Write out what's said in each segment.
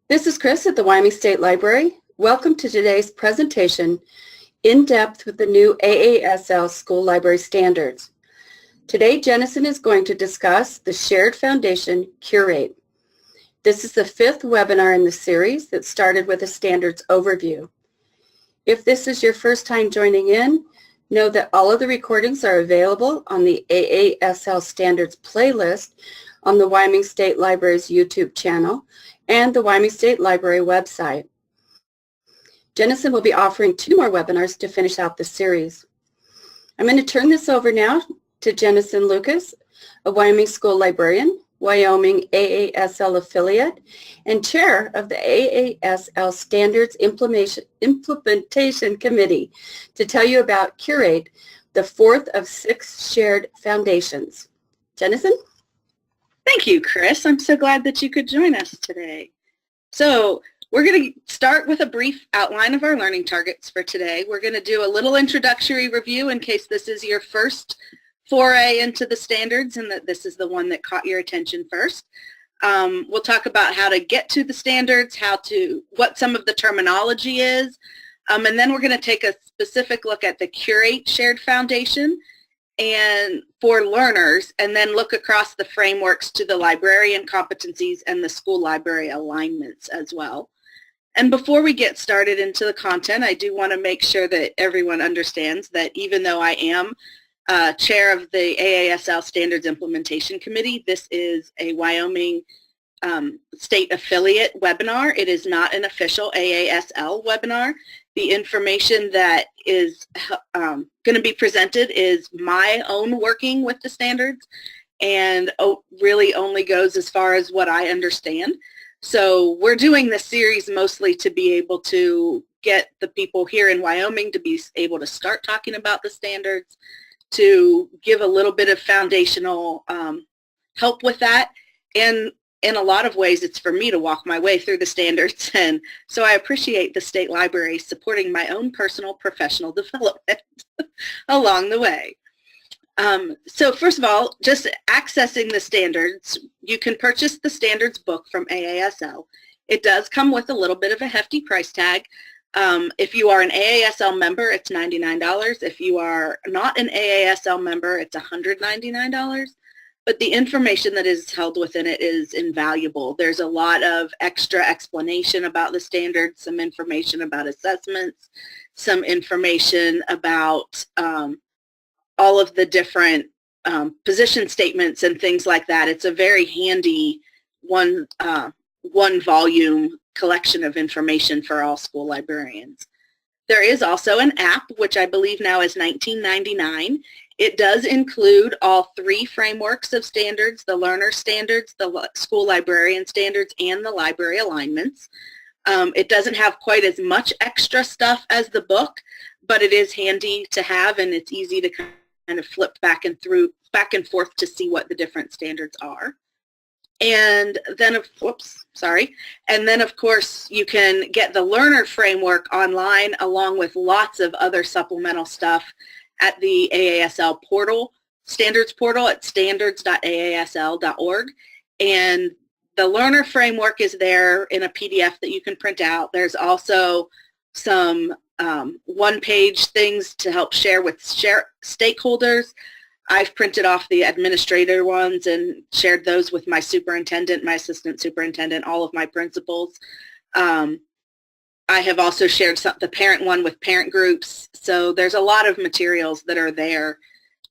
This is Chris at the Wyoming State Library. Welcome to today's presentation, In Depth with the new AASL School Library Standards. Today, Jennison is going to discuss the Shared Foundation Curate. This is the fifth webinar in the series that started with a standards overview. If this is your first time joining in, know that all of the recordings are available on the AASL Standards playlist on the Wyoming State Library's YouTube channel and the Wyoming State Library website. Jennison will be offering 2 more webinars to finish out the series. I'm going to turn this over now to Jennison Lucas, a Wyoming school librarian, Wyoming AASL affiliate, and chair of the AASL Standards Implementation Committee, to tell you about Curate, the 4th of 6 shared foundations. Jennison? Thank you, Chris. I'm so glad that you could join us today. So we're going to start with a brief outline of our learning targets for today. We're going to do a little introductory review in case this is your first foray into the standards and that this is the one that caught your attention first. We'll talk about how to get to the standards, what some of the terminology is, and then we're going to take a specific look at the Curate Shared Foundation and for learners, and then look across the frameworks to the librarian competencies and the school library alignments as well. And before we get started into the content, I do want to make sure that everyone understands that even though I am chair of the AASL Standards Implementation Committee, this is a Wyoming state affiliate webinar. It is not an official AASL webinar. The information that is going to be presented is my own working with the standards and really only goes as far as what I understand. So we're doing this series mostly to be able to get the people here in Wyoming to be able to start talking about the standards, to give a little bit of foundational help with that, and in a lot of ways it's for me to walk my way through the standards, and so I appreciate the State Library supporting my own personal professional development along the way. So first of all, just accessing the standards, you can purchase the standards book from AASL. It does come with a little bit of a hefty price tag. If you are an AASL member, it's $99. If you are not an AASL member, it's $199. But the information that is held within it is invaluable. There's a lot of extra explanation about the standards, some information about assessments, some information about all of the different position statements and things like that. It's a very handy one volume collection of information for all school librarians. There is also an app, which I believe now is $19.99. It does include all 3 frameworks of standards, the learner standards, the school librarian standards, and the library alignments. It doesn't have quite as much extra stuff as the book, but it is handy to have, and it's easy to kind of flip back and forth to see what the different standards are. And then, of course, you can get the learner framework online along with lots of other supplemental stuff at the AASL portal, standards portal at standards.aasl.org. And the learner framework is there in a PDF that you can print out. There's also some one-page things to help share with stakeholders. I've printed off the administrator ones and shared those with my superintendent, my assistant superintendent, all of my principals. I have also shared the parent one with parent groups. So there's a lot of materials that are there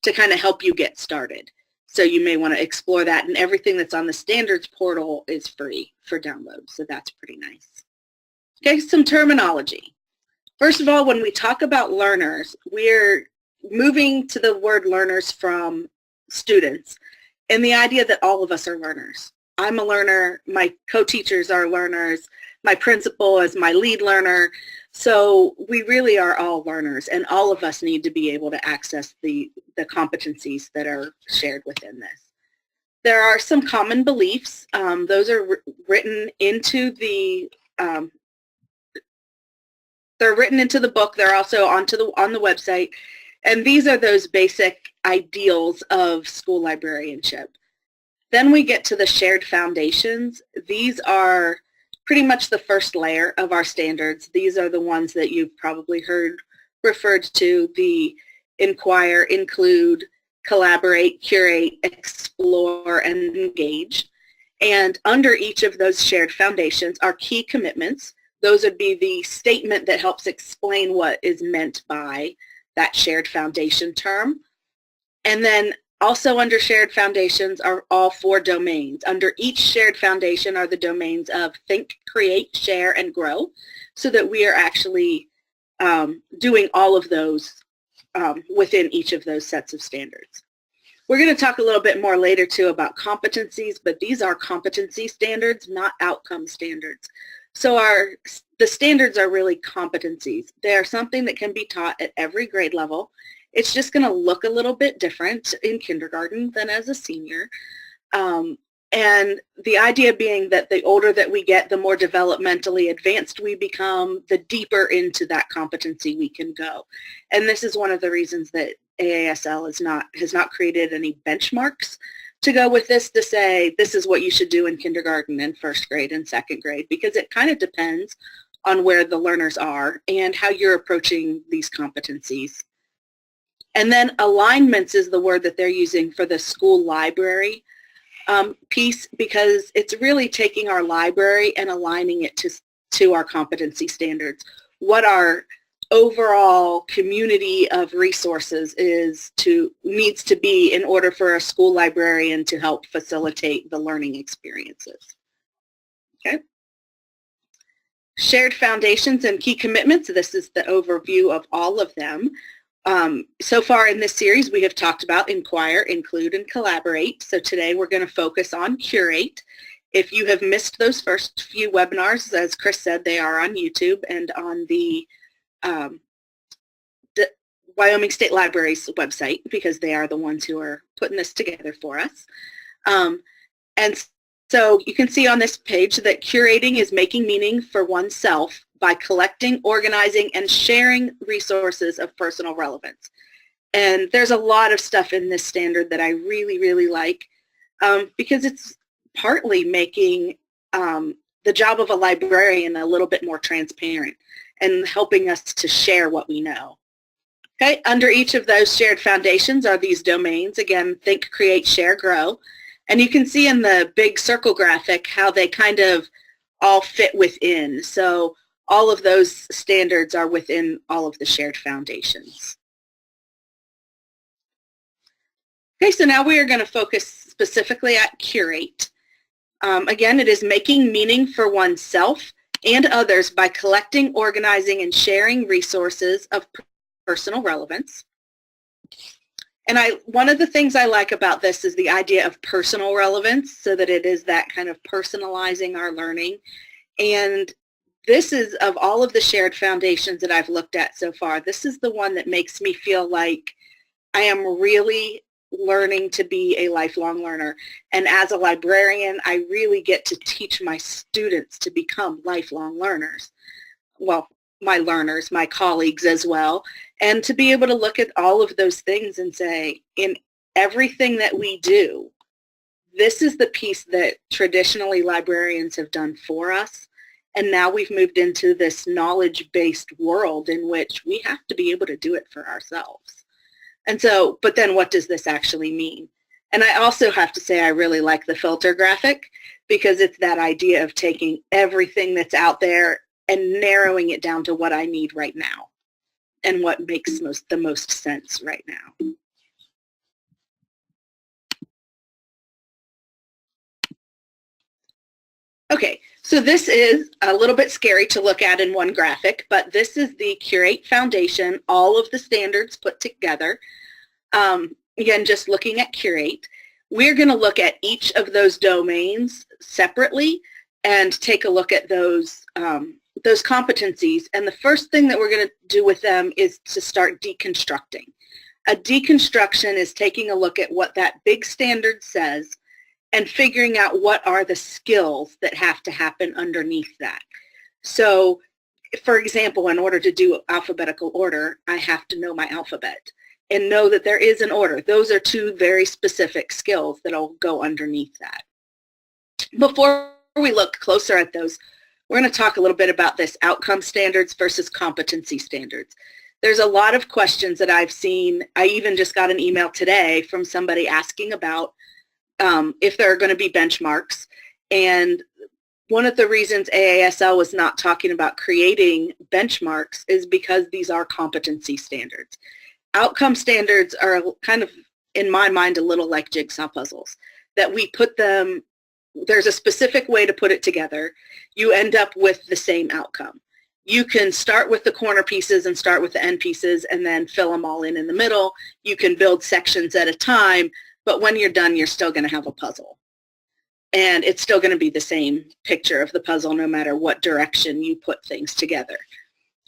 to kind of help you get started. So you may want to explore that, and everything that's on the standards portal is free for download. So that's pretty nice. Okay, some terminology. First of all, when we talk about learners, we're moving to the word learners from students and the idea that all of us are learners. I'm a learner, my co-teachers are learners, my principal is my lead learner, so we really are all learners, and all of us need to be able to access the competencies that are shared within this. There are some common beliefs. Those are written into the book. They're also on the website. And these are those basic ideals of school librarianship. Then we get to the shared foundations. These are pretty much the first layer of our standards. These are the ones that you've probably heard referred to: the inquire, include, collaborate, curate, explore, and engage. And under each of those shared foundations are key commitments. Those would be the statement that helps explain what is meant by that shared foundation term. And then also under shared foundations are all 4 domains. Under each shared foundation are the domains of think, create, share, and grow, so that we are actually doing all of those within each of those sets of standards. We're going to talk a little bit more later too about competencies, but these are competency standards, not outcome standards. So the standards are really competencies. They are something that can be taught at every grade level. It's just going to look a little bit different in kindergarten than as a senior. And the idea being that the older that we get, the more developmentally advanced we become, the deeper into that competency we can go. And this is one of the reasons that AASL has not created any benchmarks to go with this, to say this is what you should do in kindergarten and first grade and second grade, because it kind of depends on where the learners are and how you're approaching these competencies. And then alignments is the word that they're using for the school library piece, because it's really taking our library and aligning it to our competency standards. What our overall community of resources needs to be in order for a school librarian to help facilitate the learning experiences. Okay. Shared foundations and key commitments. This is the overview of all of them. So far in this series, we have talked about inquire, include, and collaborate. So today we're going to focus on curate. If you have missed those first few webinars, as Chris said, they are on YouTube and on the Wyoming State Library's website, because they are the ones who are putting this together for us. And so you can see on this page that curating is making meaning for oneself by collecting, organizing, and sharing resources of personal relevance. And there's a lot of stuff in this standard that I really, really like, because it's partly making the job of a librarian a little bit more transparent and helping us to share what we know. Okay, under each of those shared foundations are these domains. Again, think, create, share, grow. And you can see in the big circle graphic how they kind of all fit within. So all of those standards are within all of the shared foundations. Okay, so now we are going to focus specifically at curate. Again, it is making meaning for oneself and others by collecting, organizing, and sharing resources of personal relevance. And one of the things I like about this is the idea of personal relevance, so that it is that kind of personalizing our learning. And this is, of all of the shared foundations that I've looked at so far, this is the one that makes me feel like I am really learning to be a lifelong learner. And as a librarian, I really get to teach my students to become lifelong learners. Well, my learners, my colleagues as well, and to be able to look at all of those things and say, in everything that we do, this is the piece that traditionally librarians have done for us. And now we've moved into this knowledge-based world in which we have to be able to do it for ourselves. And so, but then what does this actually mean? And I also have to say I really like the filter graphic, because it's that idea of taking everything that's out there and narrowing it down to what I need right now and what makes the most sense right now. Okay, so this is a little bit scary to look at in one graphic, but this is the Curate Foundation, all of the standards put together. Again, just looking at Curate, we're going to look at each of those domains separately and take a look at those competencies. And the first thing that we're going to do with them is to start deconstructing. A deconstruction is taking a look at what that big standard says and figuring out what are the skills that have to happen underneath that. So, for example, in order to do alphabetical order, I have to know my alphabet and know that there is an order. Those are two very specific skills that will go underneath that. Before we look closer at those, we're going to talk a little bit about this outcome standards versus competency standards. There's a lot of questions that I've seen. I even just got an email today from somebody asking about if there are going to be benchmarks. And one of the reasons AASL was not talking about creating benchmarks is because these are competency standards. Outcome standards are kind of, in my mind, a little like jigsaw puzzles, that we put them, there's a specific way to put it together. You end up with the same outcome. You can start with the corner pieces and start with the end pieces and then fill them all in the middle. You can build sections at a time, but when you're done, you're still going to have a puzzle. And it's still going to be the same picture of the puzzle no matter what direction you put things together.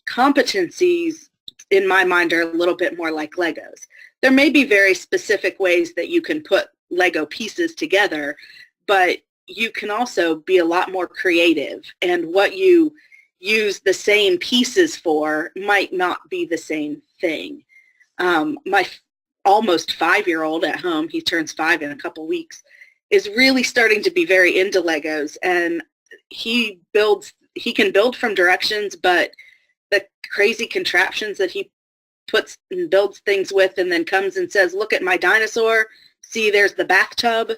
Competencies, in my mind, are a little bit more like Legos. There may be very specific ways that you can put Lego pieces together, but you can also be a lot more creative, and what you use the same pieces for might not be the same thing. My almost 5-year-old at home, he turns 5 in a couple weeks, is really starting to be very into Legos, and he can build from directions, but the crazy contraptions that he puts and builds things with and then comes and says, look at my dinosaur, see there's the bathtub,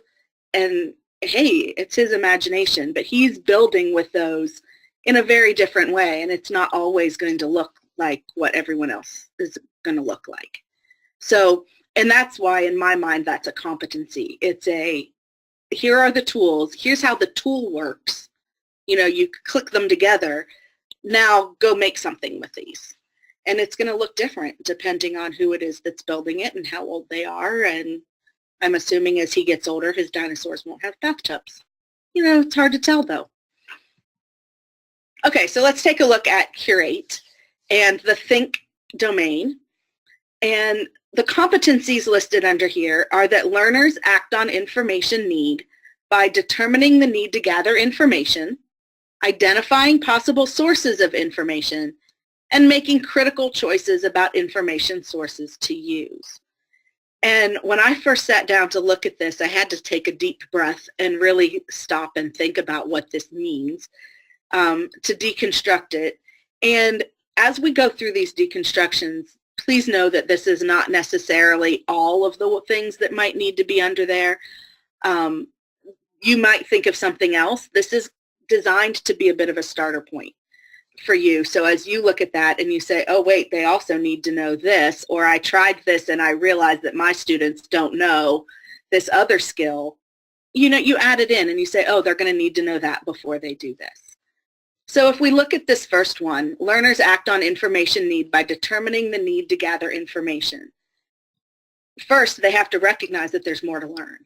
and hey, it's his imagination, but he's building with those in a very different way, and it's not always going to look like what everyone else is going to look like. So, and that's why in my mind that's a competency. It's a, here are the tools, here's how the tool works. You know, you click them together, now go make something with these. And it's going to look different depending on who it is that's building it and how old they are. And I'm assuming as he gets older, his dinosaurs won't have bathtubs. You know, it's hard to tell though. Okay, so let's take a look at Curate and the think domain. And the competencies listed under here are that learners act on information need by determining the need to gather information, identifying possible sources of information, and making critical choices about information sources to use. And when I first sat down to look at this, I had to take a deep breath and really stop and think about what this means, to deconstruct it. And as we go through these deconstructions, please know that this is not necessarily all of the things that might need to be under there. You might think of something else. This is designed to be a bit of a starter point for you. So as you look at that and you say, oh wait, they also need to know this, or I tried this and I realized that my students don't know this other skill, you know, you add it in and you say, oh, they're going to need to know that before they do this. So if we look at this first one, learners act on information need by determining the need to gather information. First, they have to recognize that there's more to learn.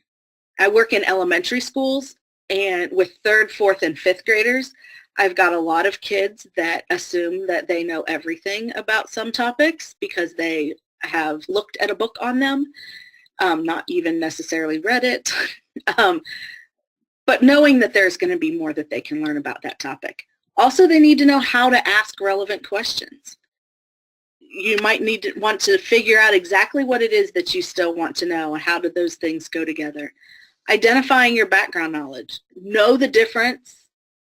I work in elementary schools, and with 3rd, 4th, and 5th graders, I've got a lot of kids that assume that they know everything about some topics because they have looked at a book on them, not even necessarily read it, but knowing that there's going to be more that they can learn about that topic. Also, they need to know how to ask relevant questions. You might want to figure out exactly what it is that you still want to know and how do those things go together. Identifying your background knowledge. Know the difference.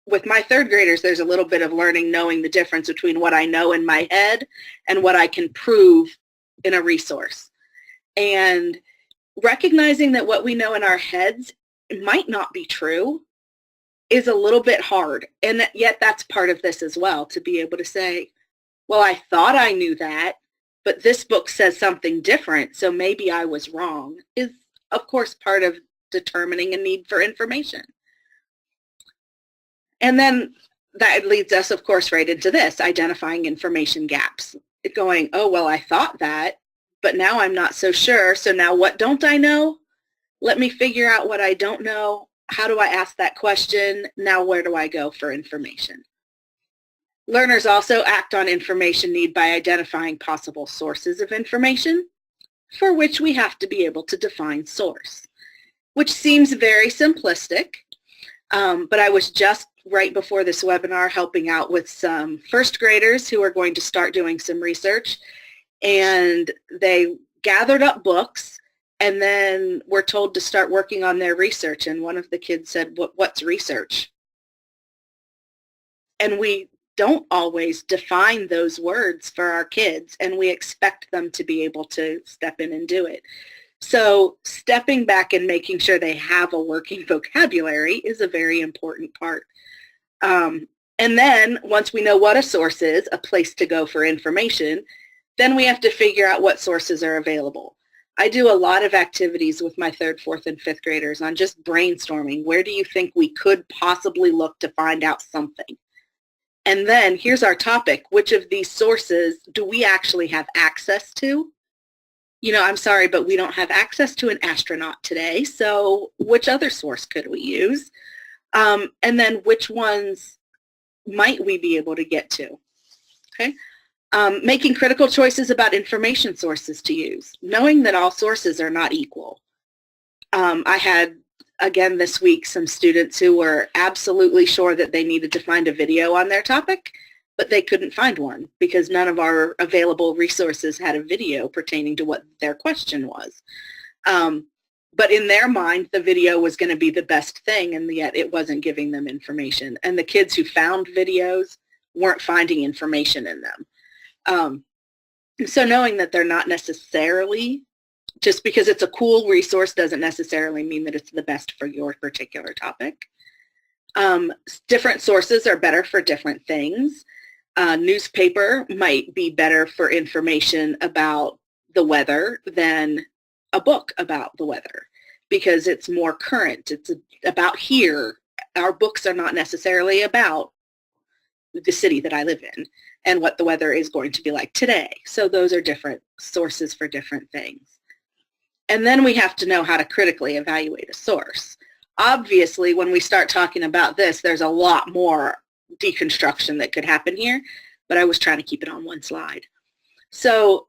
With my 3rd graders, there's a little bit of learning, knowing the difference between what I know in my head and what I can prove in a resource. And recognizing that what we know in our heads might not be true is a little bit hard. And yet that's part of this as well, to be able to say, well, I thought I knew that, but this book says something different, so maybe I was wrong, is of course part of determining a need for information. And then that leads us, of course, right into this, identifying information gaps. Going, oh, well, I thought that, but now I'm not so sure. So now what don't I know? Let me figure out what I don't know. How do I ask that question? Now where do I go for information? Learners also act on information need by identifying possible sources of information, for which we have to be able to define source, which seems very simplistic. But I was just right before this webinar helping out with some 1st graders who are going to start doing some research, and they gathered up books and then were told to start working on their research, and one of the kids said, what's research? And we don't always define those words for our kids, and we expect them to be able to step in and do it. So stepping back and making sure they have a working vocabulary is a very important part. And then once we know what a source is, a place to go for information, then we have to figure out what sources are available. I do a lot of activities with my 3rd, 4th, and 5th graders on just brainstorming. Where do you think we could possibly look to find out something? And then here's our topic. Which of these sources do we actually have access to? You know, I'm sorry, but we don't have access to an astronaut today, so which other source could we use? And then which ones might we be able to get to? Okay. Making critical choices about information sources to use, knowing that all sources are not equal. I had, again this week, some students who were absolutely sure that they needed to find a video on their topic, but they couldn't find one because none of our available resources had a video pertaining to what their question was. But in their mind, the video was going to be the best thing, and yet it wasn't giving them information. And the kids who found videos weren't finding information in them. So knowing that they're not necessarily, just because it's a cool resource doesn't necessarily mean that it's the best for your particular topic. Different sources are better for different things. Newspaper might be better for information about the weather than a book about the weather because it's more current. It's about here. Our books are not necessarily about the city that I live in and what the weather is going to be like today. So those are different sources for different things. And then we have to know how to critically evaluate a source. Obviously, when we start talking about this, there's a lot more deconstruction that could happen here, but I was trying to keep it on one slide. So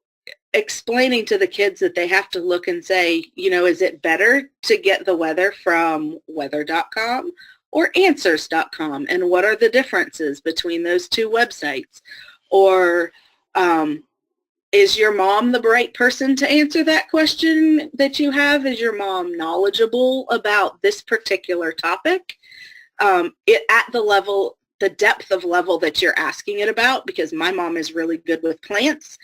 explaining to the kids that they have to look and say, you know, is it better to get the weather from weather.com or answers.com, and what are the differences between those two websites? Or is your mom the right person to answer that question that you have? Is your mom knowledgeable about this particular topic? At the level, the depth of level that you're asking it about, because my mom is really good with plants,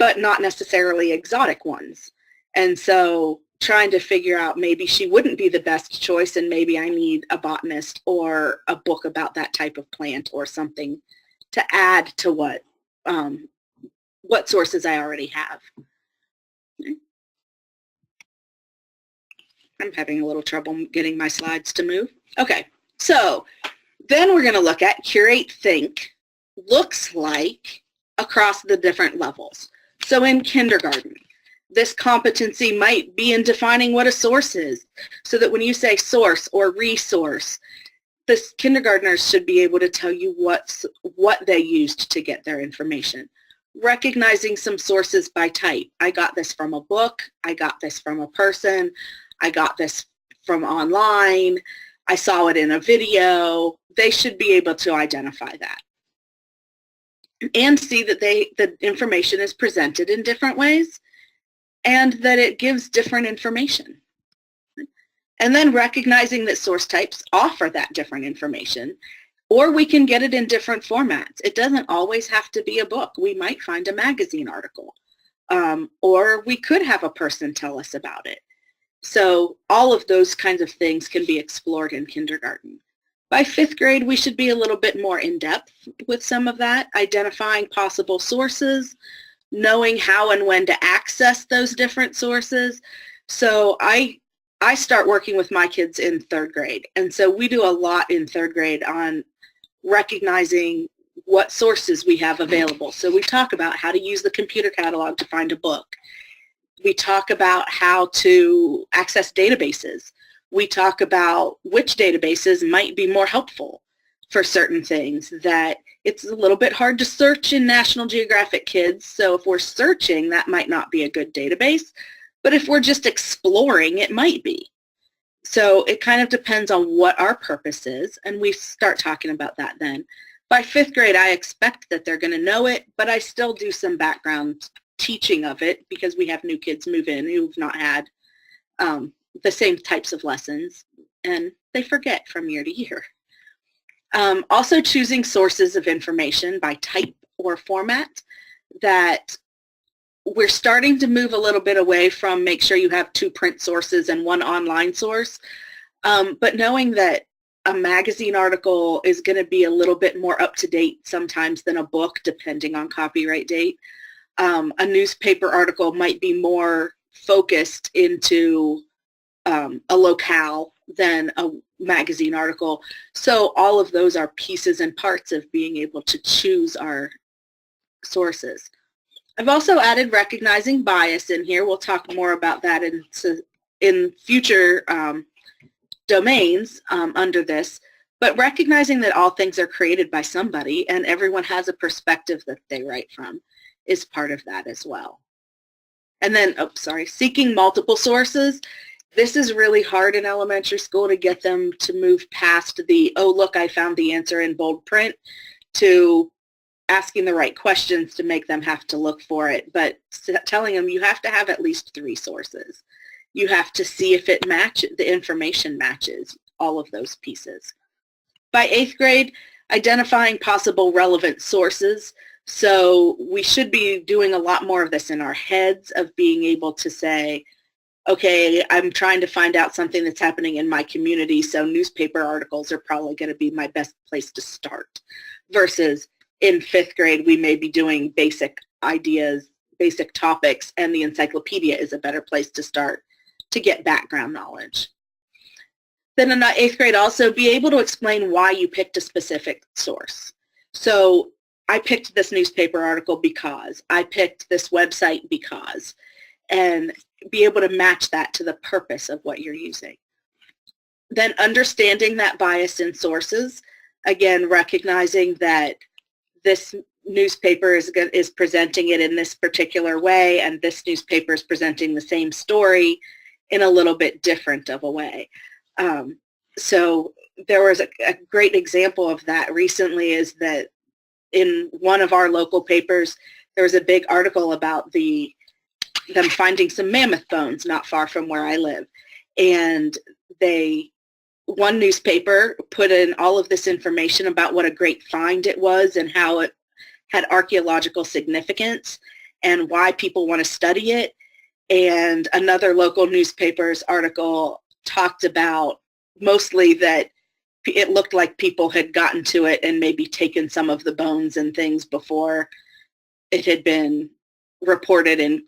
but not necessarily exotic ones. And so trying to figure out, maybe she wouldn't be the best choice and maybe I need a botanist or a book about that type of plant or something to add to what sources I already have. Okay. I'm having a little trouble getting my slides to move. Okay, so then we're going to look at Curate Think looks like across the different levels. So in kindergarten, this competency might be in defining what a source is, so that when you say source or resource, the kindergartners should be able to tell you what they used to get their information. Recognizing some sources by type. I got this from a book. I got this from a person. I got this from online. I saw it in a video. They should be able to identify that and see that the information is presented in different ways and that it gives different information. And then recognizing that source types offer that different information, or we can get it in different formats. It doesn't always have to be a book. We might find a magazine article, or we could have a person tell us about it. So all of those kinds of things can be explored in kindergarten. By 5th grade, we should be a little bit more in-depth with some of that, identifying possible sources, knowing how and when to access those different sources. So I start working with my kids in 3rd grade, and so we do a lot in 3rd grade on recognizing what sources we have available. So we talk about how to use the computer catalog to find a book. We talk about how to access databases. We talk about which databases might be more helpful for certain things, that it's a little bit hard to search in National Geographic Kids, so if we're searching, that might not be a good database, but if we're just exploring, it might be. So it kind of depends on what our purpose is, and we start talking about that then. By 5th grade, I expect that they're going to know it, but I still do some background teaching of it because we have new kids move in who've not had the same types of lessons, and they forget from year to year. Also choosing sources of information by type or format. That we're starting to move a little bit away from make sure you have 2 print sources and 1 online source, but knowing that a magazine article is going to be a little bit more up-to-date sometimes than a book, depending on copyright date. A newspaper article might be more focused into a locale than a magazine article. So all of those are pieces and parts of being able to choose our sources. I've also added recognizing bias in here. We'll talk more about that in future domains under this, but recognizing that all things are created by somebody and everyone has a perspective that they write from is part of that as well. And then, seeking multiple sources. This is really hard in elementary school to get them to move past the, oh, look, I found the answer in bold print, to asking the right questions to make them have to look for it, but telling them you have to have at least 3 sources. You have to see if it matches, the information matches all of those pieces. By 8th grade, identifying possible relevant sources. So we should be doing a lot more of this in our heads, of being able to say, okay, I'm trying to find out something that's happening in my community, so newspaper articles are probably going to be my best place to start. Versus in 5th grade, we may be doing basic ideas, basic topics, and the encyclopedia is a better place to start to get background knowledge. Then in 8th grade, also be able to explain why you picked a specific source. So I picked this newspaper article because, I picked this website because, and be able to match that to the purpose of what you're using. Then understanding that bias in sources, again, recognizing that this newspaper is presenting it in this particular way, and this newspaper is presenting the same story in a little bit different of a way. So there was a great example of that recently, is that in one of our local papers, there was a big article about them finding some mammoth bones not far from where I live. And one newspaper put in all of this information about what a great find it was and how it had archaeological significance and why people want to study it. And another local newspaper's article talked about mostly that it looked like people had gotten to it and maybe taken some of the bones and things before it had been reported and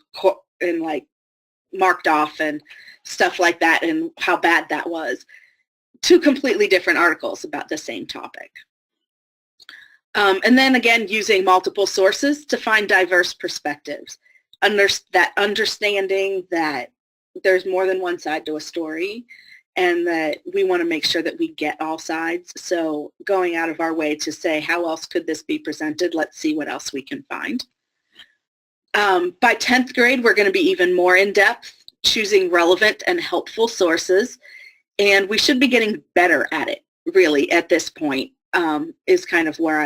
like marked off and stuff like that, and how bad that was. 2 completely different articles about the same topic. And then again, using multiple sources to find diverse perspectives. Understanding that there's more than one side to a story, and that we want to make sure that we get all sides. So going out of our way to say, how else could this be presented? Let's see what else we can find. By 10th grade, we're going to be even more in-depth, choosing relevant and helpful sources, and we should be getting better at it, really, at this point, is kind of where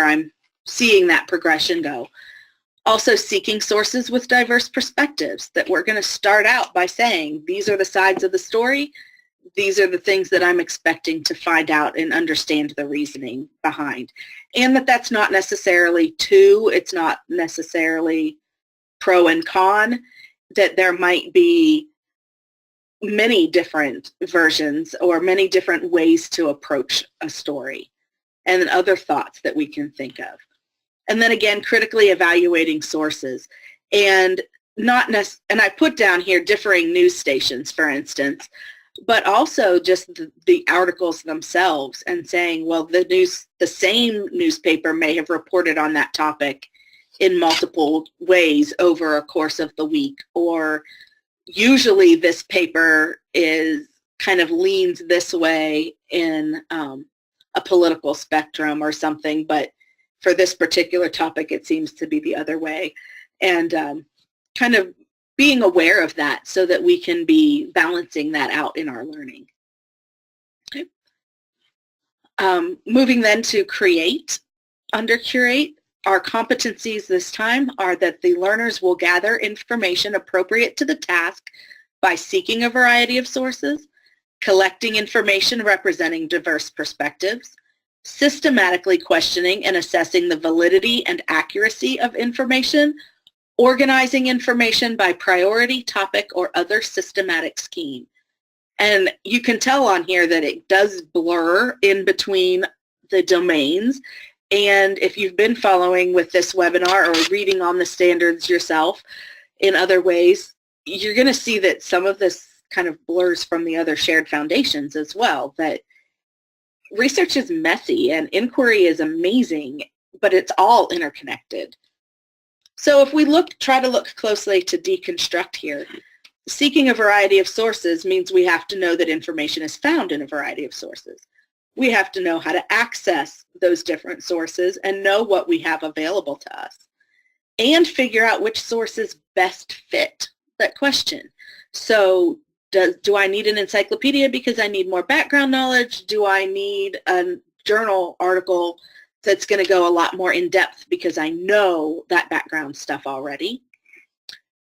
I'm seeing that progression go. Also seeking sources with diverse perspectives, that we're going to start out by saying, these are the sides of the story, these are the things that I'm expecting to find out and understand the reasoning behind. And that's not necessarily 2, it's not necessarily pro and con, that there might be many different versions or many different ways to approach a story, and then other thoughts that we can think of. And then again, critically evaluating sources, and and I put down here differing news stations, for instance, but also just the articles themselves, and saying, well, the same newspaper may have reported on that topic in multiple ways over a course of the week, or usually this paper kind of leans this way in a political spectrum or something, but for this particular topic, it seems to be the other way. And kind of being aware of that so that we can be balancing that out in our learning. Okay. Moving then to Create. Under Curate, our competencies this time are that the learners will gather information appropriate to the task by seeking a variety of sources, collecting information representing diverse perspectives, systematically questioning and assessing the validity and accuracy of information, organizing information by priority, topic, or other systematic scheme. And you can tell on here that it does blur in between the domains. And if you've been following with this webinar or reading on the standards yourself in other ways, you're going to see that some of this kind of blurs from the other shared foundations as well, that research is messy and inquiry is amazing, but it's all interconnected. So if we try to look closely to deconstruct here, seeking a variety of sources means we have to know that information is found in a variety of sources. We have to know how to access those different sources and know what we have available to us, and figure out which sources best fit that question. So do I need an encyclopedia because I need more background knowledge? Do I need a journal article that's going to go a lot more in depth because I know that background stuff already?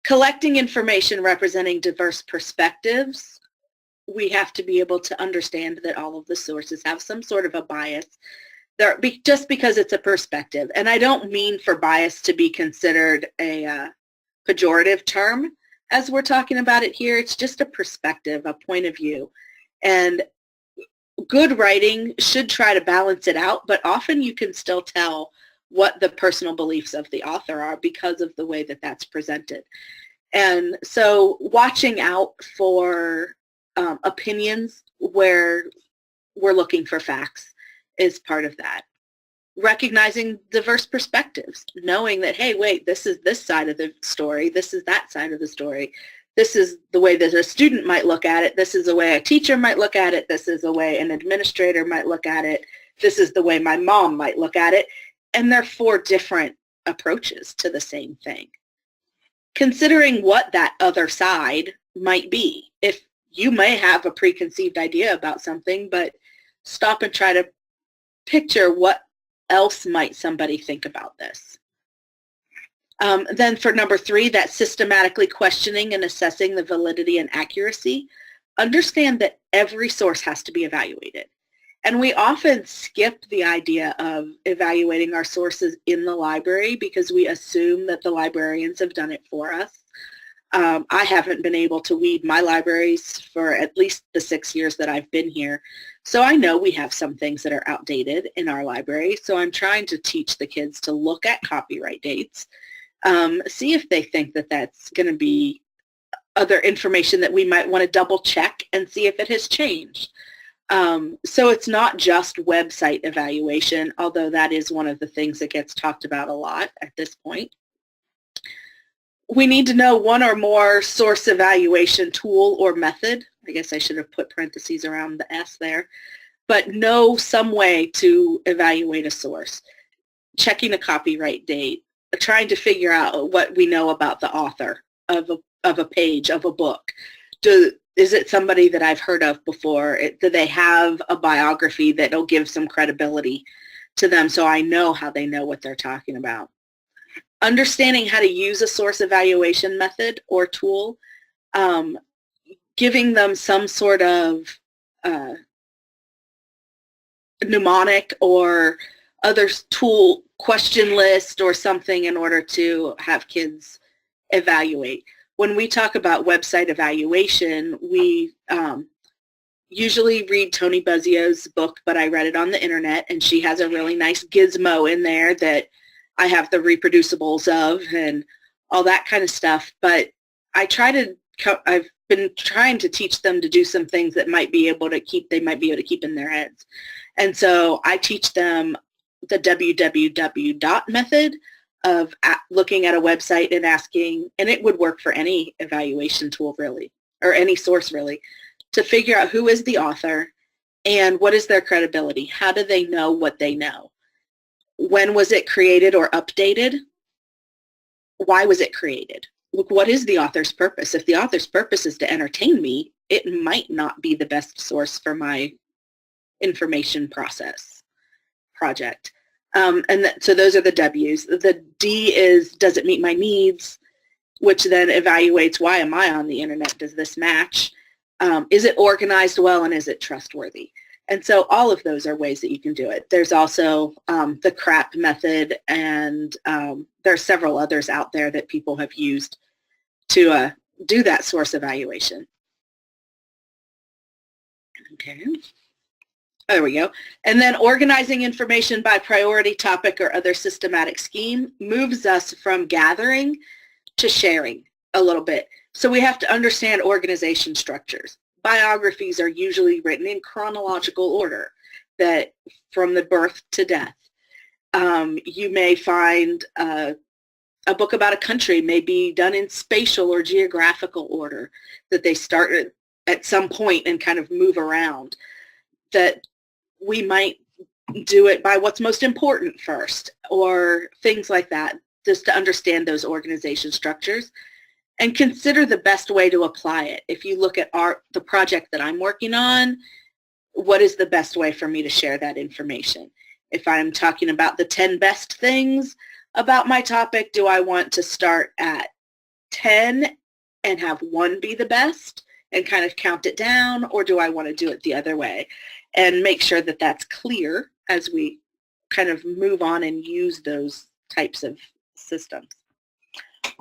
Collecting information representing diverse perspectives, we have to be able to understand that all of the sources have some sort of a bias just because it's a perspective. And I don't mean for bias to be considered a pejorative term as we're talking about it here. It's just a perspective, a point of view. And good writing should try to balance it out, but often you can still tell what the personal beliefs of the author are because of the way that that's presented. And so watching out for opinions where we're looking for facts is part of that. Recognizing diverse perspectives, knowing that, hey, wait, this is this side of the story, this is that side of the story, this is the way that a student might look at it, this is the way a teacher might look at it, this is the way an administrator might look at it, this is the way my mom might look at it, and they're 4 different approaches to the same thing. Considering what that other side might be. If you may have a preconceived idea about something, but stop and try to picture what else might somebody think about this. Then for number 3, that systematically questioning and assessing the validity and accuracy, understand that every source has to be evaluated. And we often skip the idea of evaluating our sources in the library because we assume that the librarians have done it for us. I haven't been able to weed my libraries for at least the 6 years that I've been here. So I know we have some things that are outdated in our library. So I'm trying to teach the kids to look at copyright dates, see if they think that that's going to be other information that we might want to double check and see if it has changed. So it's not just website evaluation, although that is one of the things that gets talked about a lot at this point. We need to know one or more source evaluation tool or method. I guess I should have put parentheses around the S there. But know some way to evaluate a source. Checking a copyright date, trying to figure out what we know about the author of a page, of a book. Is it somebody that I've heard of before? Do they have a biography that will give some credibility to them so I know how they know what they're talking about? Understanding how to use a source evaluation method or tool, giving them some sort of mnemonic or other tool question list or something in order to have kids evaluate. When we talk about website evaluation, we usually read Tony Buzzio's book, but I read it on the internet, and she has a really nice gizmo in there that I have the reproducibles of and all that kind of stuff. But I've been trying to teach them to do some things that they might be able to keep in their heads. And so I teach them the www method of looking at a website and asking, and it would work for any evaluation tool really, or any source really, to figure out who is the author and what is their credibility. How do they know what they know? When was it created or updated? Why was it created? Look, what is the author's purpose? If the author's purpose is to entertain me, it might not be the best source for my information project. So those are the W's. The D is, does it meet my needs? Which then evaluates, why am I on the internet? Does this match? Is it organized well, and is it trustworthy? And so all of those are ways that you can do it. There's also the CRAP method, and there are several others out there that people have used to do that source evaluation. Okay. There we go. And then organizing information by priority, topic, or other systematic scheme moves us from gathering to sharing a little bit. So we have to understand organization structures. Biographies are usually written in chronological order, that from the birth to death. You may find a book about a country may be done in spatial or geographical order, that they start at some point and kind of move around. That we might do it by what's most important first, or things like that, just to understand those organization structures and consider the best way to apply it. If you look at the project that I'm working on, what is the best way for me to share that information? If I'm talking about the 10 best things about my topic, do I want to start at 10 and have one be the best and kind of count it down, or do I want to do it the other way? And make sure that that's clear as we kind of move on and use those types of systems.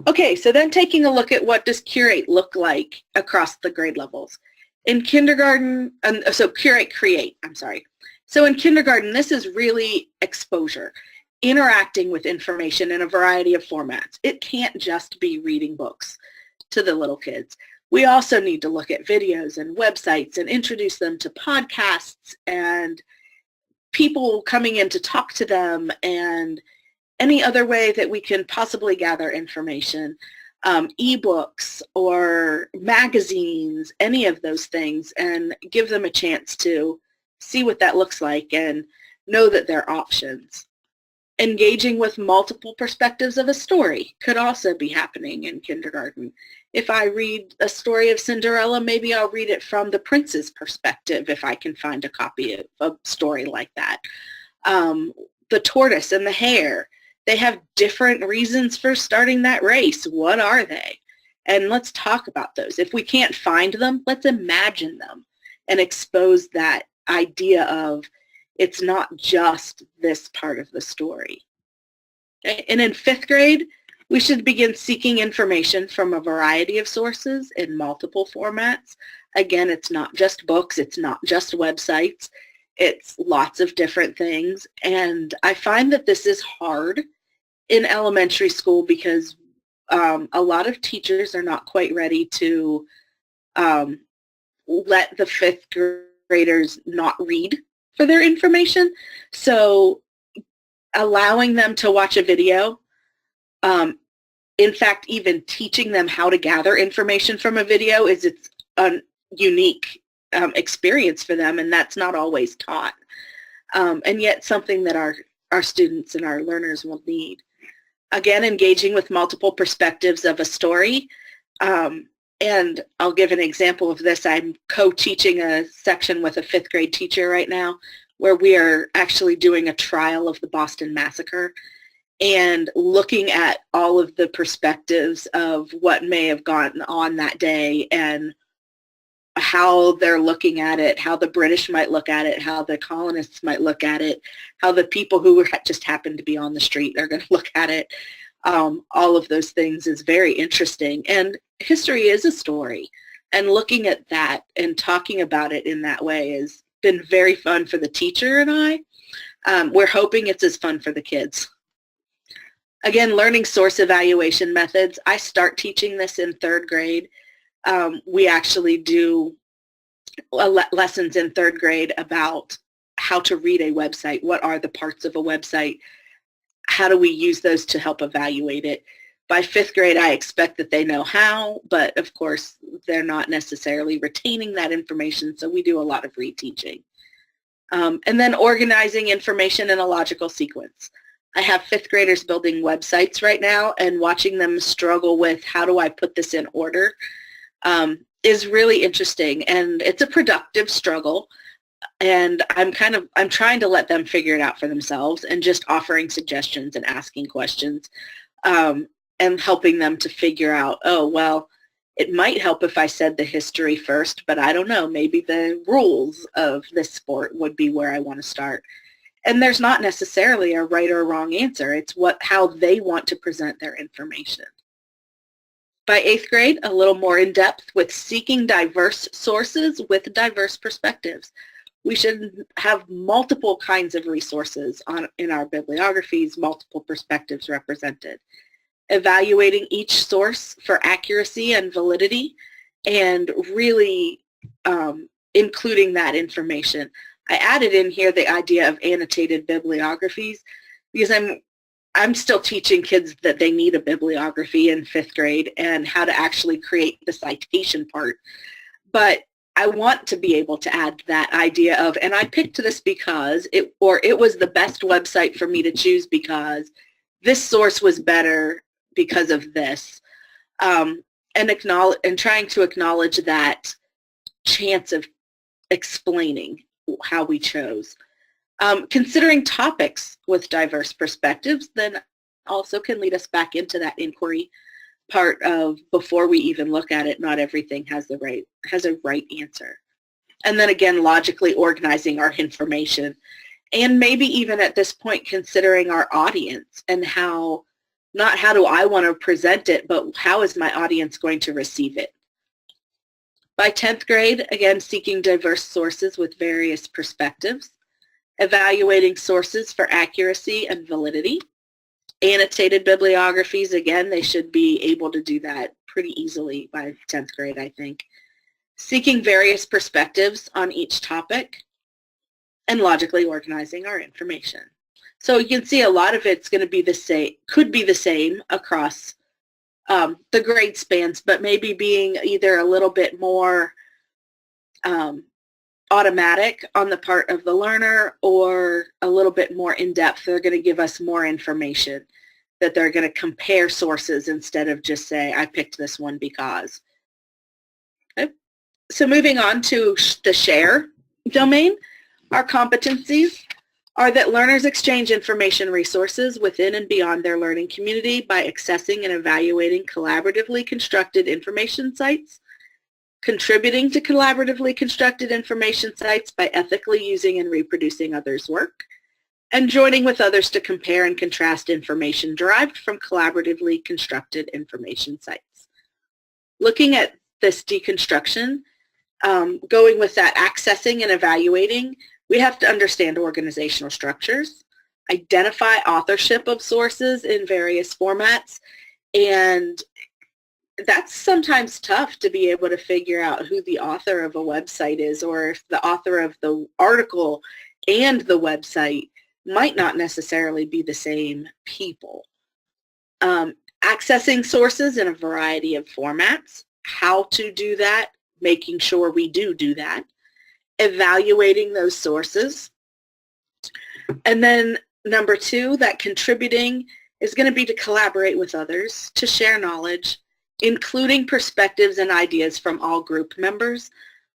Okay, so then taking a look at what does Curate look like across the grade levels. In kindergarten, so Curate, I'm sorry. So in kindergarten, this is really exposure, interacting with information in a variety of formats. It can't just be reading books to the little kids. We also need to look at videos and websites and introduce them to podcasts and people coming in to talk to them, and any other way that we can possibly gather information, ebooks or magazines, any of those things, and give them a chance to see what that looks like and know that there are options. Engaging with multiple perspectives of a story could also be happening in kindergarten. If I read a story of Cinderella, maybe I'll read it from the prince's perspective if I can find a copy of a story like that. The tortoise and the hare, they have different reasons for starting that race. What are they? And let's talk about those. If we can't find them, let's imagine them and expose that idea of it's not just this part of the story. And in 5th grade, we should begin seeking information from a variety of sources in multiple formats. Again, it's not just books, it's not just websites, it's lots of different things. And I find that this is hard in elementary school because a lot of teachers are not quite ready to let the 5th graders not read for their information. So allowing them to watch a video, in fact, even teaching them how to gather information from a video is its unique experience for them, and that's not always taught. And yet something that our students and our learners will need. Again, engaging with multiple perspectives of a story. And I'll give an example of this. I'm co-teaching a section with a 5th grade teacher right now where we are actually doing a trial of the Boston Massacre and looking at all of the perspectives of what may have gone on that day and how they're looking at it, how the British might look at it, how the colonists might look at it, how the people who just happened to be on the street are going to look at it. All of those things is very interesting. And history is a story. And looking at that and talking about it in that way has been very fun for the teacher and I. We're hoping it's as fun for the kids. Again, learning source evaluation methods. I start teaching this in 3rd grade. We actually do lessons in 3rd grade about how to read a website. What are the parts of a website? How do we use those to help evaluate it? By 5th grade, I expect that they know how, but of course, they're not necessarily retaining that information, so we do a lot of reteaching. And then organizing information in a logical sequence. I have 5th graders building websites right now, and watching them struggle with how do I put this in order is really interesting, and it's a productive struggle. And I'm trying to let them figure it out for themselves and just offering suggestions and asking questions and helping them to figure out, oh, well, It might help if I said the history first, but I don't know. Maybe the rules of this sport would be where I want to start. And there's not necessarily a right or wrong answer. It's how they want to present their information. By 8th grade, a little more in depth with seeking diverse sources with diverse perspectives. We should have multiple kinds of resources in our bibliographies, multiple perspectives represented. Evaluating each source for accuracy and validity, and really including that information. I added in here the idea of annotated bibliographies because I'm still teaching kids that they need a bibliography in 5th grade and how to actually create the citation part. But I want to be able to add that idea of, and I picked this because it was the best website for me to choose because this source was better because of this, and trying to acknowledge that chance of explaining how we chose. Considering topics with diverse perspectives then also can lead us back into that inquiry part of before we even look at it, not everything has a right answer. And then again, logically organizing our information, and maybe even at this point considering our audience and not how do I want to present it, but how is my audience going to receive it. By 10th grade, again, seeking diverse sources with various perspectives, evaluating sources for accuracy and validity, annotated bibliographies, again, they should be able to do that pretty easily by 10th grade, I think. Seeking various perspectives on each topic, and logically organizing our information. So you can see a lot of it's going to be the same, could be the same across the grade spans, but maybe being either a little bit more automatic on the part of the learner or a little bit more in-depth. They're going to give us more information, that they're going to compare sources instead of just say, I picked this one because. Okay. So moving on to the share domain, our competencies are that learners exchange information resources within and beyond their learning community by accessing and evaluating collaboratively constructed information sites, contributing to collaboratively constructed information sites by ethically using and reproducing others' work, and joining with others to compare and contrast information derived from collaboratively constructed information sites. Looking at this deconstruction, going with that accessing and evaluating, we have to understand organizational structures, identify authorship of sources in various formats, and that's sometimes tough to be able to figure out who the author of a website is, or if the author of the article and the website might not necessarily be the same people. Accessing sources in a variety of formats, how to do that, making sure we do that, evaluating those sources. And then number 2, that contributing is going to be to collaborate with others, to share knowledge, including perspectives and ideas from all group members.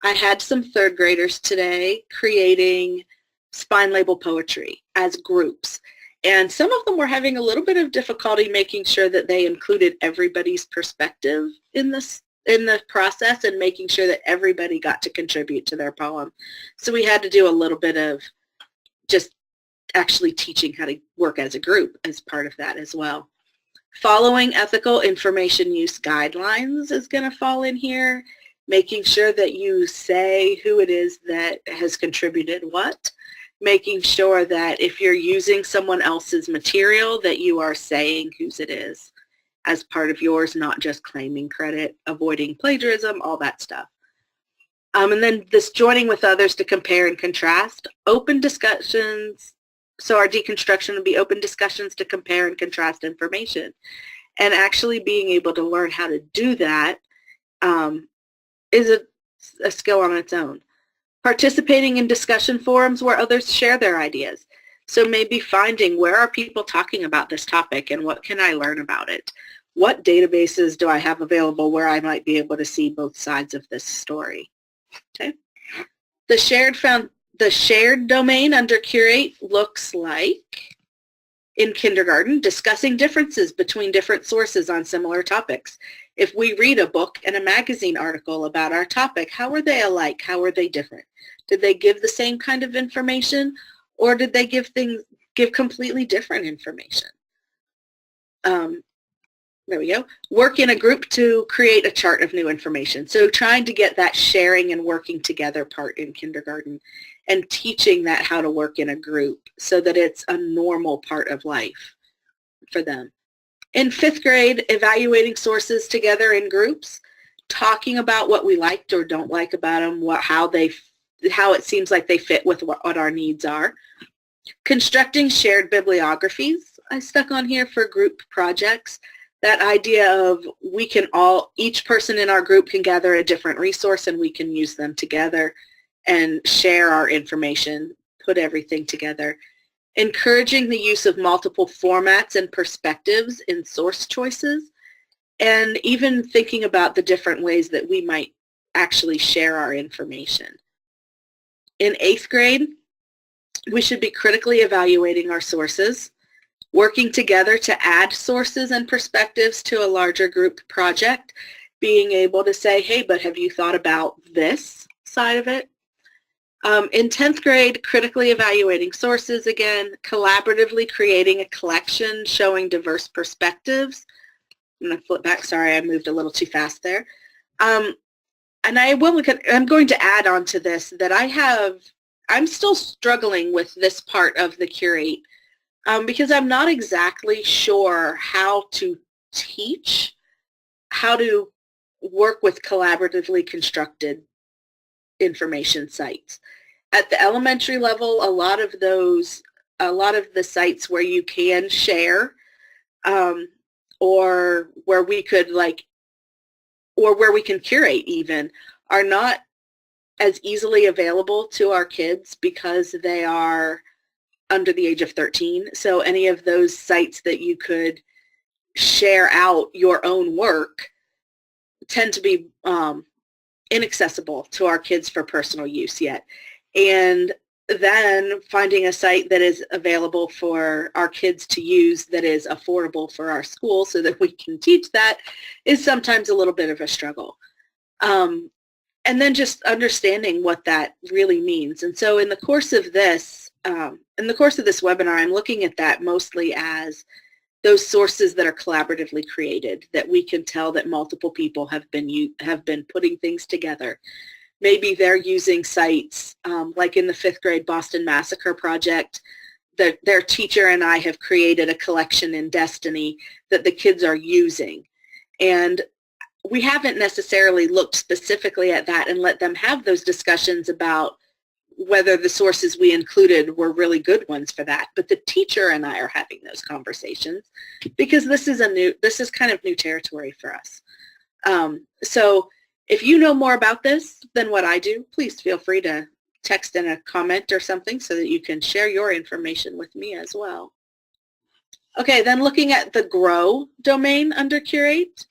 I had some 3rd graders today creating spine label poetry as groups, and some of them were having a little bit of difficulty making sure that they included everybody's perspective in the process and making sure that everybody got to contribute to their poem. So we had to do a little bit of just actually teaching how to work as a group as part of that as well. Following ethical information use guidelines is going to fall in here, making sure that you say who it is that has contributed what, making sure that if you're using someone else's material that you are saying whose it is as part of yours, not just claiming credit, avoiding plagiarism, all that stuff. And then this joining with others to compare and contrast, open discussions. So our deconstruction would be open discussions to compare and contrast information. And actually being able to learn how to do that is a skill on its own. Participating in discussion forums where others share their ideas. So maybe finding where are people talking about this topic and what can I learn about it? What databases do I have available where I might be able to see both sides of this story? Okay. The shared domain under Curate looks like, in kindergarten, discussing differences between different sources on similar topics. If we read a book and a magazine article about our topic, how are they alike? How are they different? Did they give the same kind of information, or did they give completely different information? There we go. Work in a group to create a chart of new information. So trying to get that sharing and working together part in kindergarten and teaching that how to work in a group so that it's a normal part of life for them. In 5th grade, evaluating sources together in groups, talking about what we liked or don't like about them, how it seems like they fit with what our needs are. Constructing shared bibliographies, I stuck on here for group projects. That idea of each person in our group can gather a different resource and we can use them together and share our information, put everything together. Encouraging the use of multiple formats and perspectives in source choices, and even thinking about the different ways that we might actually share our information. In 8th grade, we should be critically evaluating our sources, working together to add sources and perspectives to a larger group project, being able to say, hey, but have you thought about this side of it? In 10th grade, critically evaluating sources again, collaboratively creating a collection showing diverse perspectives. I'm going to flip back. Sorry, I moved a little too fast there. And I'm going to add on to this that I'm still struggling with this part of the Curate because I'm not exactly sure how to teach, how to work with collaboratively constructed information sites. At the elementary level, a lot of the sites where you can share or where we can curate even are not as easily available to our kids because they are under the age of 13. So any of those sites that you could share out your own work tend to be inaccessible to our kids for personal use yet. And then finding a site that is available for our kids to use that is affordable for our school so that we can teach that is sometimes a little bit of a struggle. And then just understanding what that really means. And so in the course of this webinar, I'm looking at that mostly as those sources that are collaboratively created, that we can tell that multiple people have been putting things together. Maybe they're using sites like in the 5th grade Boston Massacre project, that their teacher and I have created a collection in Destiny that the kids are using. And we haven't necessarily looked specifically at that and let them have those discussions about whether the sources we included were really good ones for that. But the teacher and I are having those conversations because this is kind of new territory for us. So if you know more about this than what I do, please feel free to text in a comment or something so that you can share your information with me as well. Okay, then looking at the Grow domain under Curate,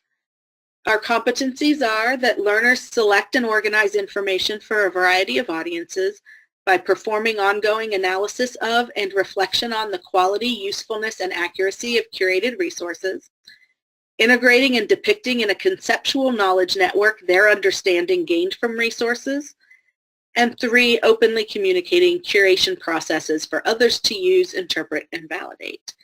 our competencies are that learners select and organize information for a variety of audiences by performing ongoing analysis of and reflection on the quality, usefulness, and accuracy of curated resources, integrating and depicting in a conceptual knowledge network their understanding gained from resources, and 3, openly communicating curation processes for others to use, interpret, and validate.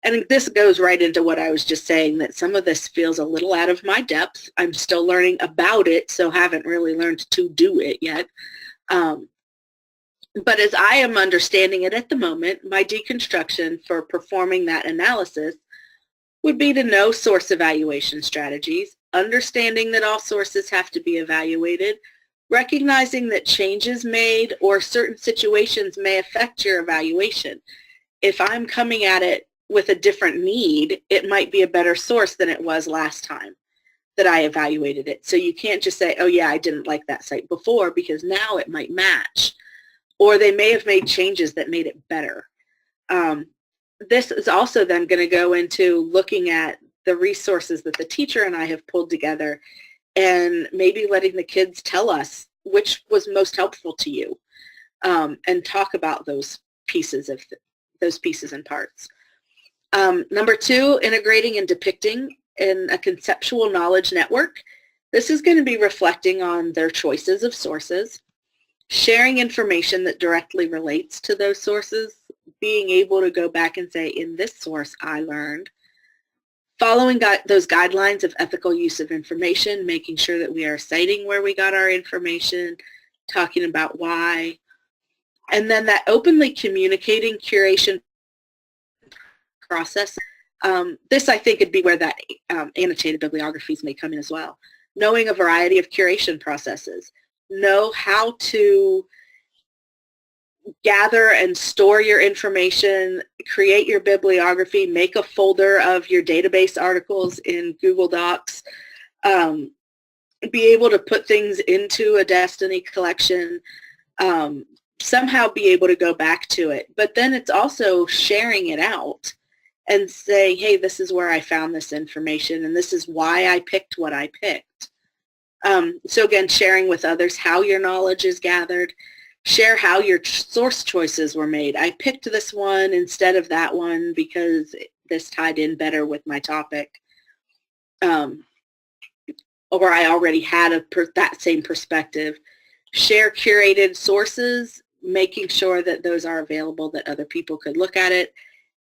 And this goes right into what I was just saying, that some of this feels a little out of my depth. I'm still learning about it, so haven't really learned to do it yet. But as I am understanding it at the moment, my deconstruction for performing that analysis would be to know source evaluation strategies, understanding that all sources have to be evaluated, recognizing that changes made or certain situations may affect your evaluation. If I'm coming at it with a different need, it might be a better source than it was last time that I evaluated it. So you can't just say, oh yeah, I didn't like that site before, because now it might match. Or they may have made changes that made it better. This is also then going to go into looking at the resources that the teacher and I have pulled together and maybe letting the kids tell us which was most helpful to you, and talk about those pieces and parts. Number 2, integrating and depicting in a conceptual knowledge network. This is going to be reflecting on their choices of sources, sharing information that directly relates to those sources, being able to go back and say, in this source I learned, following those guidelines of ethical use of information, making sure that we are citing where we got our information, talking about why, and then that openly communicating curation process. This, I think, would be where that annotated bibliographies may come in as well. Knowing a variety of curation processes. Know how to gather and store your information, create your bibliography, make a folder of your database articles in Google Docs, be able to put things into a Destiny collection, somehow be able to go back to it. But then it's also sharing it out and say, hey, this is where I found this information and this is why I picked what I picked. So again, sharing with others how your knowledge is gathered. Share how your source choices were made. I picked this one instead of that one because this tied in better with my topic. Or I already had that same perspective. Share curated sources, making sure that those are available, that other people could look at it.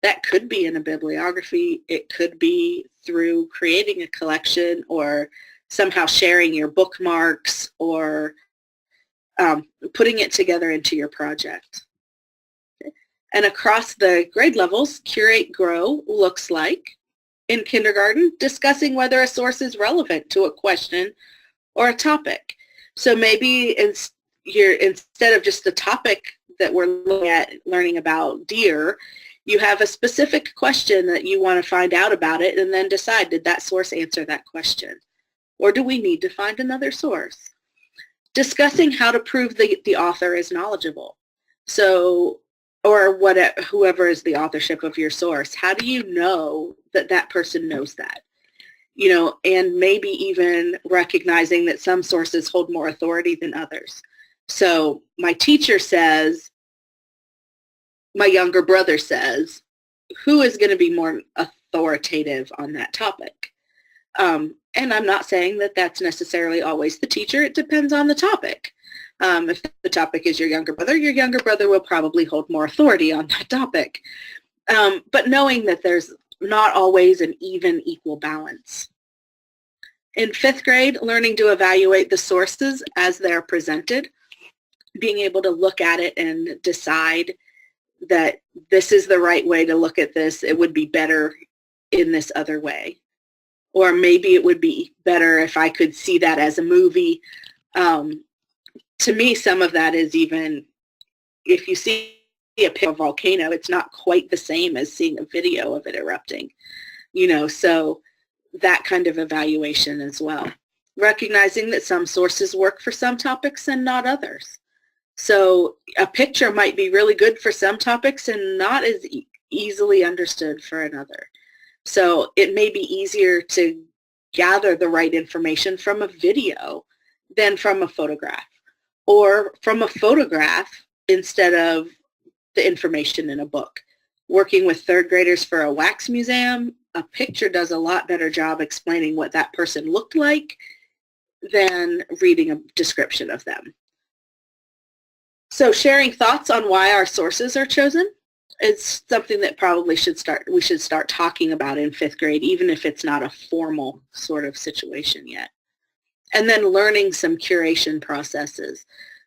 That could be in a bibliography. It could be through creating a collection or somehow sharing your bookmarks or putting it together into your project. Okay. And across the grade levels, Curate Grow looks like, in kindergarten, discussing whether a source is relevant to a question or a topic. So maybe instead of just the topic that we're looking at, learning about deer, you have a specific question that you want to find out about it and then decide, did that source answer that question? Or do we need to find another source? Discussing how to prove the author is knowledgeable. So, or whoever is the authorship of your source, how do you know that that person knows that? You know, and maybe even recognizing that some sources hold more authority than others. So my teacher says, my younger brother says, who is going to be more authoritative on that topic? And I'm not saying that that's necessarily always the teacher. It depends on the topic. If the topic is your younger brother will probably hold more authority on that topic. But knowing that there's not always an even equal balance. In 5th grade, learning to evaluate the sources as they're presented, being able to look at it and decide that this is the right way to look at this. It would be better in this other way. Or maybe it would be better if I could see that as a movie. To me, some of that is even, if you see a picture of a volcano, it's not quite the same as seeing a video of it erupting. You know, so that kind of evaluation as well. Recognizing that some sources work for some topics and not others. So a picture might be really good for some topics and not as easily understood for another. So it may be easier to gather the right information from a video than from a photograph, or from a photograph instead of the information in a book. Working with 3rd graders for a wax museum, a picture does a lot better job explaining what that person looked like than reading a description of them. So sharing thoughts on why our sources are chosen is something that probably we should start talking about in 5th grade, even if it's not a formal sort of situation yet. And then learning some curation processes,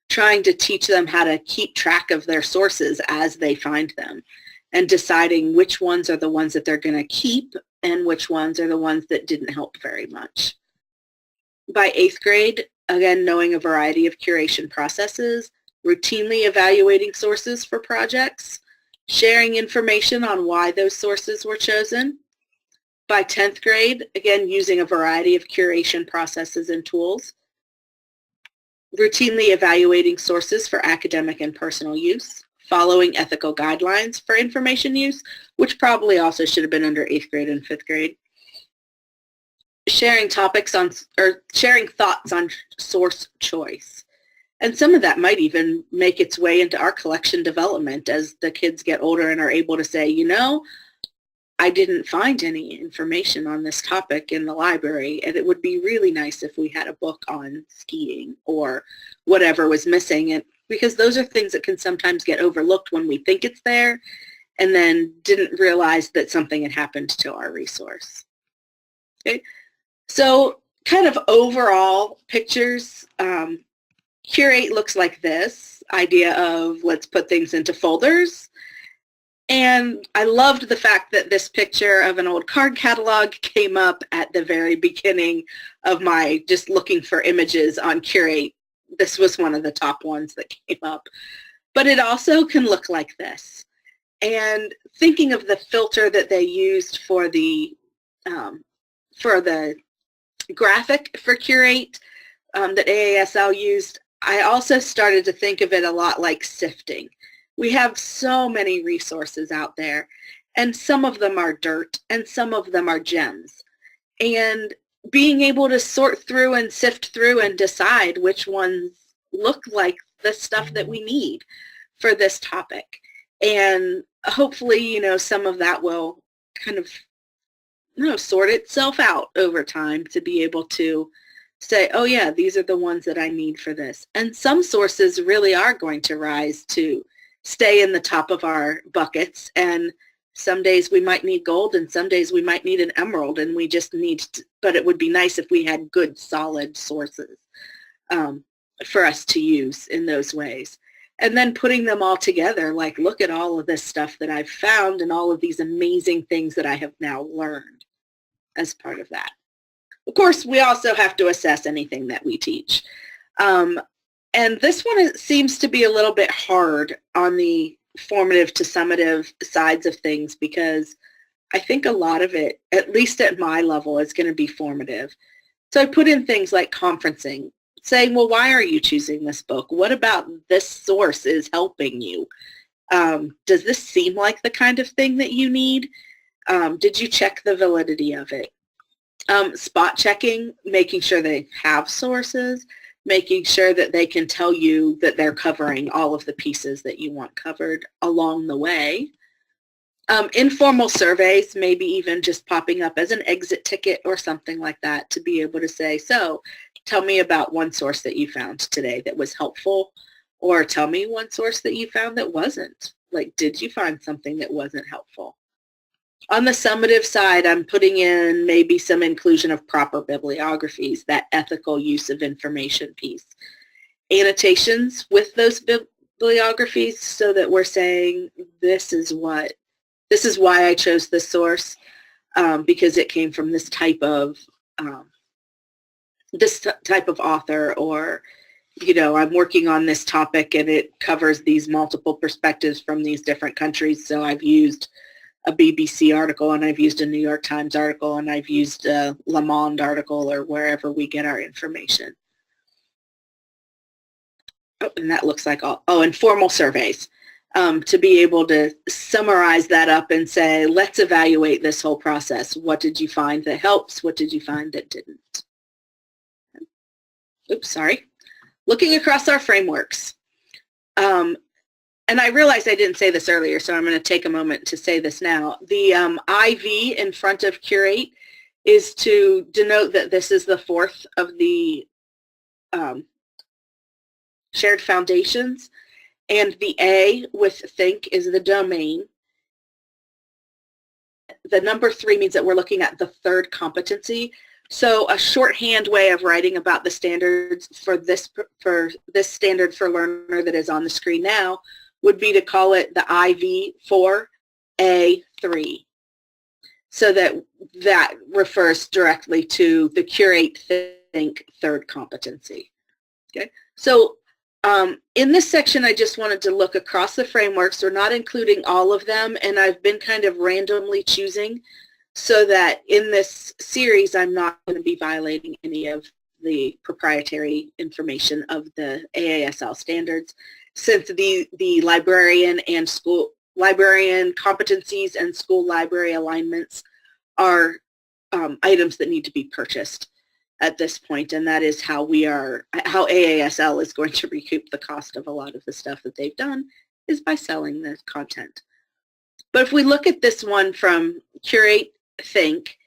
trying to teach them how to keep track of their sources as they find them, and deciding which ones are the ones that they're going to keep and which ones are the ones that didn't help very much. By 8th grade, again, knowing a variety of curation processes, routinely evaluating sources for projects, sharing information on why those sources were chosen. By 10th grade, again, using a variety of curation processes and tools. Routinely evaluating sources for academic and personal use. Following ethical guidelines for information use, which probably also should have been under 8th grade and 5th grade. Sharing thoughts on source choice. And some of that might even make its way into our collection development as the kids get older and are able to say, you know, I didn't find any information on this topic in the library, and it would be really nice if we had a book on skiing or whatever was missing, and because those are things that can sometimes get overlooked when we think it's there and then didn't realize that something had happened to our resource. Okay, so kind of overall pictures, Curate looks like this idea of let's put things into folders. And I loved the fact that this picture of an old card catalog came up at the very beginning of my just looking for images on Curate. This was one of the top ones that came up. But it also can look like this. And thinking of the filter that they used for the graphic for Curate that AASL used, I also started to think of it a lot like sifting. We have so many resources out there, and some of them are dirt and some of them are gems. And being able to sort through and sift through and decide which ones look like the stuff that we need for this topic. And hopefully, you know, some of that will kind of, you know, sort itself out over time to be able to say, oh yeah, these are the ones that I need for this. And some sources really are going to rise to stay in the top of our buckets, and some days we might need gold and some days we might need an emerald, and we just need to, but it would be nice if we had good solid sources for us to use in those ways. And then putting them all together, like look at all of this stuff that I've found and all of these amazing things that I have now learned as part of that. Of course, we also have to assess anything that we teach. And this one seems to be a little bit hard on the formative to summative sides of things, because I think a lot of it, at least at my level, is going to be formative. So I put in things like conferencing, saying, well, why are you choosing this book? What about this source is helping you? Does this seem like the kind of thing that you need? Did you check the validity of it? Spot checking, making sure they have sources, making sure that they can tell you that they're covering all of the pieces that you want covered along the way. Informal surveys, maybe even just popping up as an exit ticket or something like that, to be able to say, so tell me about one source that you found today that was helpful, or tell me one source that you found that wasn't. Like, did you find something that wasn't helpful? On the summative side, I'm putting in maybe some inclusion of proper bibliographies, that ethical use of information piece. Annotations with those bibliographies, so that we're saying this is why I chose this source, because it came from this type of author, or, you know, I'm working on this topic and it covers these multiple perspectives from these different countries, so I've used a BBC article, and I've used a New York Times article, and I've used a Le Monde article, or wherever we get our information. Oh, and that looks like informal surveys, to be able to summarize that up and say, let's evaluate this whole process. What did you find that helps? What did you find that didn't? Oops, sorry. Looking across our frameworks. And I realized I didn't say this earlier, so I'm going to take a moment to say this now. The IV in front of Curate is to denote that this is the fourth of the shared foundations, and the A with think is the domain. The number 3 means that we're looking at the third competency. So a shorthand way of writing about the standards for this standard for learner that is on the screen now would be to call it the IV.A3, so that refers directly to the Curate Think third competency. Okay, so in this section, I just wanted to look across the frameworks. We're not including all of them, and I've been kind of randomly choosing, so that in this series, I'm not going to be violating any of the proprietary information of the AASL standards, since the librarian and school librarian competencies and school library alignments are items that need to be purchased at this point, and that is how AASL is going to recoup the cost of a lot of the stuff that they've done, is by selling the content. But if we look at this one from Curate Think,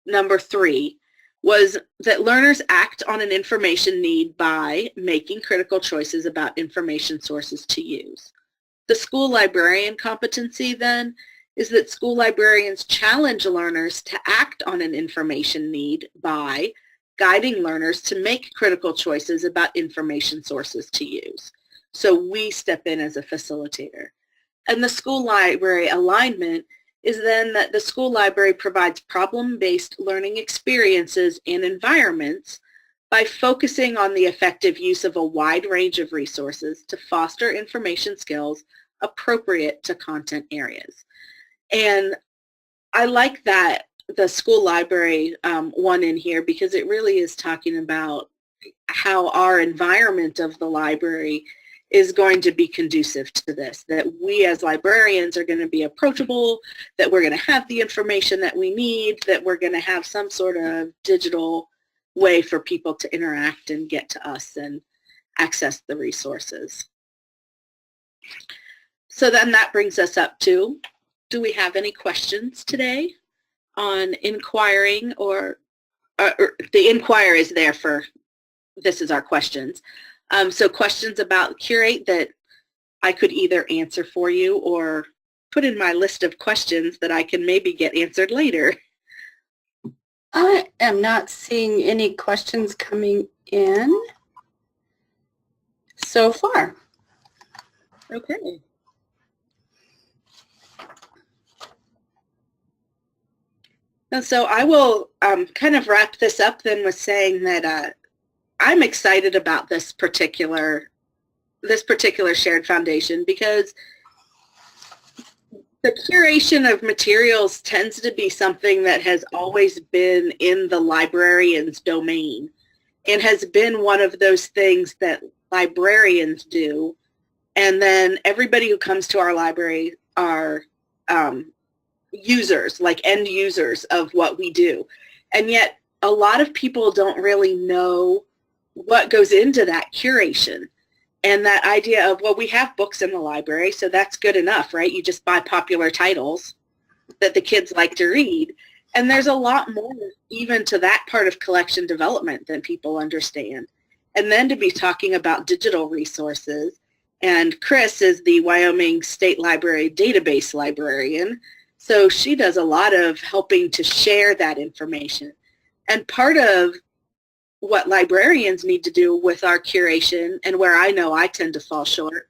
number 3, was that learners act on an information need by making critical choices about information sources to use. The school librarian competency then is that school librarians challenge learners to act on an information need by guiding learners to make critical choices about information sources to use. So we step in as a facilitator. And the school library alignment is then that the school library provides problem-based learning experiences and environments by focusing on the effective use of a wide range of resources to foster information skills appropriate to content areas. And I like that, the school library one in here, because it really is talking about how our environment of the library is going to be conducive to this, that we as librarians are going to be approachable, that we're going to have the information that we need, that we're going to have some sort of digital way for people to interact and get to us and access the resources. So then that brings us up to, do we have any questions today on inquiring, or the inquire is there for, this is our questions. So questions about Curate that I could either answer for you or put in my list of questions that I can maybe get answered later. I am not seeing any questions coming in so far. Okay. And so I will kind of wrap this up then with saying that I'm excited about this particular shared foundation, because the curation of materials tends to be something that has always been in the librarian's domain and has been one of those things that librarians do, and then everybody who comes to our library are users, like end users of what we do. And yet a lot of people don't really know what goes into that curation. And that idea of, well, we have books in the library, so that's good enough, right? You just buy popular titles that the kids like to read. And there's a lot more even to that part of collection development than people understand. And then to be talking about digital resources. And Chris is the Wyoming State Library database librarian. So she does a lot of helping to share that information. And part of what librarians need to do with our curation, and where I know I tend to fall short,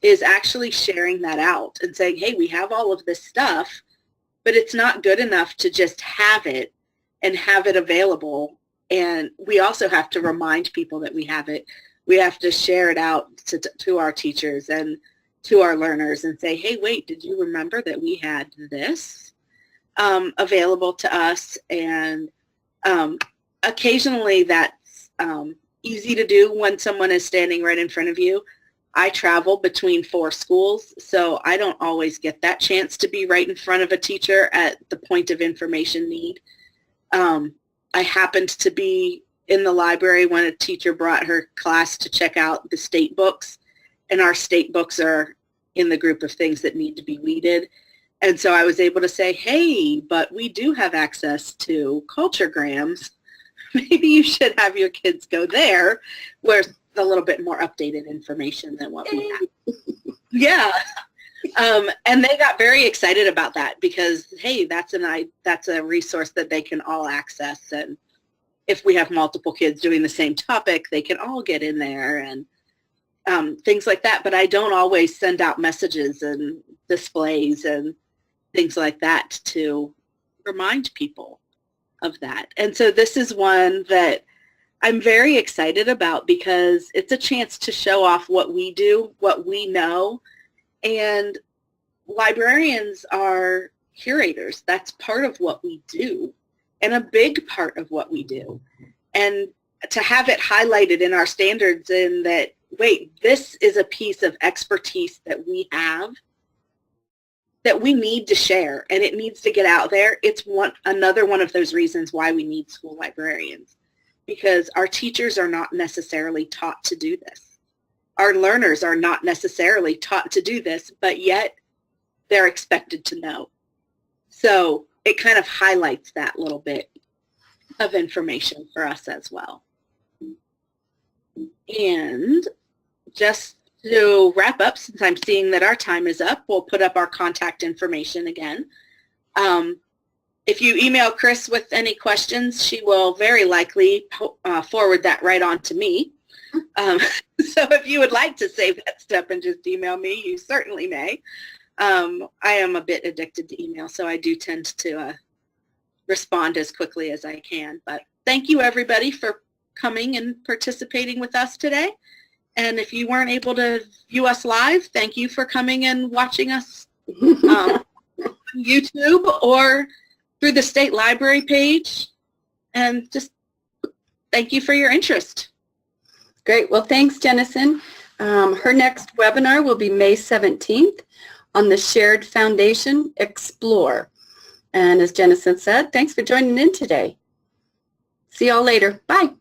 is actually sharing that out and saying, hey, we have all of this stuff, but it's not good enough to just have it and have it available. And we also have to remind people that we have it. We have to share it out to our teachers and to our learners and say, hey, wait, did you remember that we had this available to us? And occasionally that's easy to do when someone is standing right in front of you. I travel between 4 schools, so I don't always get that chance to be right in front of a teacher at the point of information need. I happened to be in the library when a teacher brought her class to check out the state books, and our state books are in the group of things that need to be weeded. And so I was able to say, hey, but we do have access to culturegrams. Maybe you should have your kids go there, where it's a little bit more updated information than what we have. Yeah. And they got very excited about that because, hey, that's a resource that they can all access. And if we have multiple kids doing the same topic, they can all get in there and things like that. But I don't always send out messages and displays and things like that to remind people of that. And so this is one that I'm very excited about because it's a chance to show off what we do, what we know. And librarians are curators. That's part of what we do and a big part of what we do. And to have it highlighted in our standards in that, wait, this is a piece of expertise that we have that we need to share and it needs to get out there. It's another one of those reasons why we need school librarians, because our teachers are not necessarily taught to do this. Our learners are not necessarily taught to do this, but yet they're expected to know. So it kind of highlights that little bit of information for us as well. And just to wrap up, since I'm seeing that our time is up, we'll put up our contact information again. If you email Chris with any questions, she will very likely forward that right on to me. So if you would like to save that step and just email me, you certainly may. I am a bit addicted to email, so I do tend to respond as quickly as I can. But thank you, everybody, for coming and participating with us today. And if you weren't able to view us live, thank you for coming and watching us on YouTube or through the State Library page. And just thank you for your interest. Great. Well, thanks, Jennison. Her next webinar will be May 17th on the Shared Foundation Explore. And as Jennison said, thanks for joining in today. See y'all later. Bye.